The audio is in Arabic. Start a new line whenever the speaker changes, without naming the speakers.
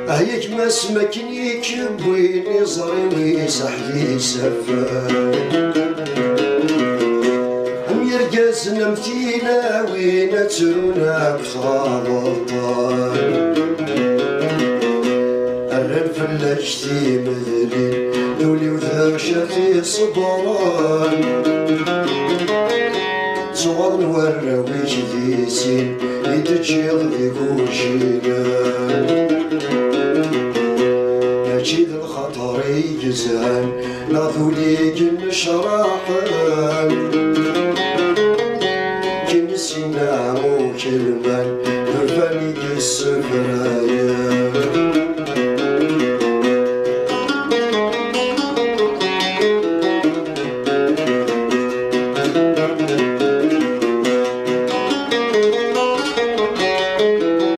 هيك ما سمكني كبويني زريني سحلي سفر يرقز نمتينا وين ترونا بخالطان الرنف اللجتي مذلين دولي وذاك شاخي صبران صغار نورا وجديسين يتجيغ ذي كوشينا ماشي ذا الخطر يجزان لا ذوليك النشراحان كنسينا مو كلمان نرفاني السفرايا